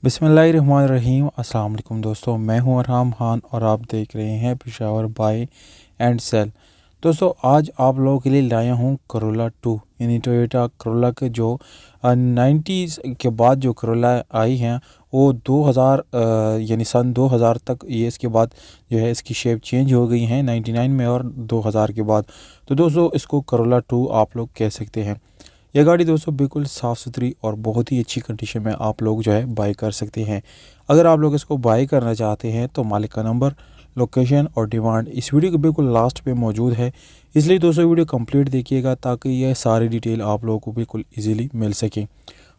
बिस्मिल्लाहिर्रहमानिर्रहीम। अस्सलाम वालेकुम दोस्तों, मैं हूं अरहम खान और आप देख रहे हैं पेशावर बाय एंड सेल। दोस्तों आज आप लोगों के लिए लाया हूं करोला 2 यानी टोयोटा करोला के जो 90s के बाद जो करोला आई हैं वो 2000 यानी सन 2000 तक ये इसके बाद जो है इसकी शेप चेंज हो गई हैं 99 में और 2000 के बाद। तो दोस्तों इसको करोला 2 आप लोग कह सकते हैं। यह गाड़ी दोस्तों बिल्कुल साफ़ सुथरी और बहुत ही अच्छी कंडीशन में आप लोग जो है बाई कर सकते हैं। अगर आप लोग इसको बाई करना चाहते हैं तो मालिक का नंबर, लोकेशन और डिमांड इस वीडियो के बिल्कुल लास्ट पे मौजूद है, इसलिए दोस्तों वीडियो कंप्लीट देखिएगा ताकि यह सारी डिटेल आप लोगों को बिल्कुल इजीली मिल सके।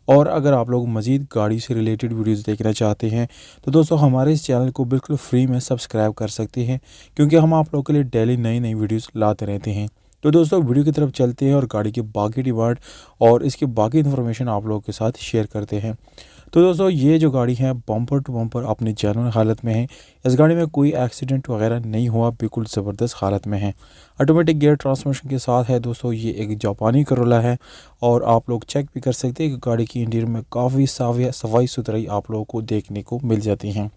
और अगर आप लोग मज़ीद गाड़ी से रिलेटेड वीडियोस देखना चाहते हैं तो दोस्तों हमारे इस चैनल को बिल्कुल फ्री में सब्सक्राइब कर सकते हैं, क्योंकि हम आप लोगों के लिए डेली नई नई वीडियोस लाते रहते हैं। तो दोस्तों वीडियो की तरफ चलते हैं और गाड़ी की बाकी डिमांड और इसकी बाकी इन्फॉर्मेशन आप लोगों के साथ शेयर करते हैं। तो दोस्तों ये जो गाड़ी है बम्पर टू बम्पर अपनी जेन्युइन हालत में है। इस गाड़ी में कोई एक्सीडेंट वगैरह नहीं हुआ, बिल्कुल ज़बरदस्त हालत में है। ऑटोमेटिक गियर ट्रांसमिशन के साथ है दोस्तों। ये एक जापानी करोला है और आप लोग चेक भी कर सकते हैं कि गाड़ी की इंटीरियर में काफ़ी सफाई सुथराई आप लोगों को देखने को मिल जाती हैं।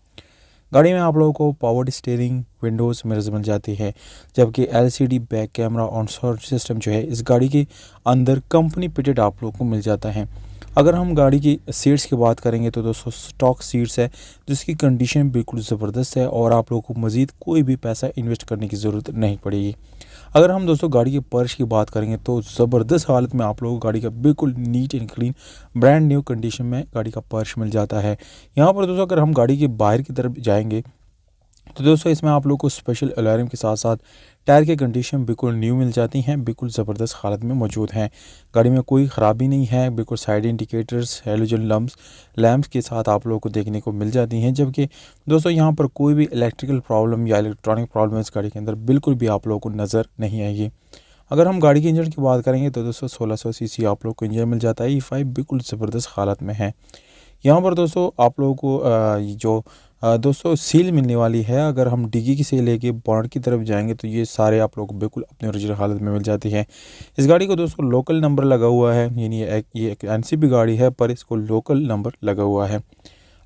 गाड़ी में आप लोगों को पावर स्टीयरिंग, विंडोज़ मिरर्स मिल जाती है, जबकि एलसीडी बैक कैमरा और साउंड सिस्टम जो है इस गाड़ी के अंदर कंपनी फिटेड आप लोगों को मिल जाता है। अगर हम गाड़ी की सीट्स की बात करेंगे तो दोस्तों स्टॉक सीट्स है जिसकी कंडीशन बिल्कुल ज़बरदस्त है और आप लोगों को मज़ीद कोई भी पैसा इन्वेस्ट करने की ज़रूरत नहीं पड़ेगी। अगर हम दोस्तों गाड़ी के पर्श की बात करेंगे तो ज़बरदस्त हालत में आप लोगों को गाड़ी का बिल्कुल neat and clean brand new condition में गाड़ी का पर्श मिल जाता है। यहाँ पर दोस्तों अगर हम गाड़ी के बाहर की तरफ जाएंगे तो दोस्तों इसमें आप लोगों को स्पेशल अलार्म के साथ साथ टायर की कंडीशन बिल्कुल न्यू मिल जाती हैं, बिल्कुल ज़बरदस्त हालत में मौजूद हैं। गाड़ी में कोई ख़राबी नहीं है, बिल्कुल साइड इंडिकेटर्स, हेलोजन लैंप्स के साथ आप लोगों को देखने को मिल जाती हैं। जबकि दोस्तों यहाँ पर कोई भी इलेक्ट्रिकल प्रॉब्लम या इलेक्ट्रॉनिक प्रॉब्लम इस गाड़ी के अंदर बिल्कुल भी आप लोगों को नज़र नहीं आएगी। अगर हम गाड़ी के इंजन की बात करेंगे तो दोस्तों 1600 सीसी आप लोग को इंजन मिल जाता है। E5 बिल्कुल ज़बरदस्त हालत में है। यहाँ पर दोस्तों आप लोगों को दोस्तों सील मिलने वाली है। अगर हम डिग्गी की से लेके बॉनेट की तरफ जाएंगे तो ये सारे आप लोगों को बिल्कुल अपने ओरिजिनल हालत में मिल जाती है। इस गाड़ी को दोस्तों लोकल नंबर लगा हुआ है, यानी ये एक एनसीबी गाड़ी है पर इसको लोकल नंबर लगा हुआ है।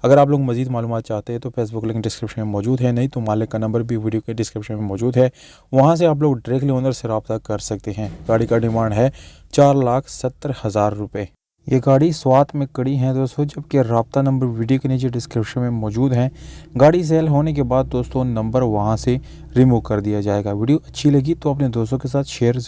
अगर आप लोग मज़ीद मालूमात चाहते हैं तो फेसबुक लिंक डिस्क्रिप्शन में मौजूद है, नहीं तो मालिक का नंबर भी वीडियो के डिस्क्रिप्शन में मौजूद है, वहाँ से आप लोग डायरेक्टली ओनर से रब्ता कर सकते हैं। गाड़ी का डिमांड है 4,70,000 रुपये। ये गाड़ी स्वात में कड़ी है दोस्तों, जबकि रब्ता नंबर वीडियो के नीचे डिस्क्रिप्शन में मौजूद है। गाड़ी सेल होने के बाद दोस्तों नंबर वहाँ से रिमूव कर दिया जाएगा। वीडियो अच्छी लगी तो अपने दोस्तों के साथ शेयर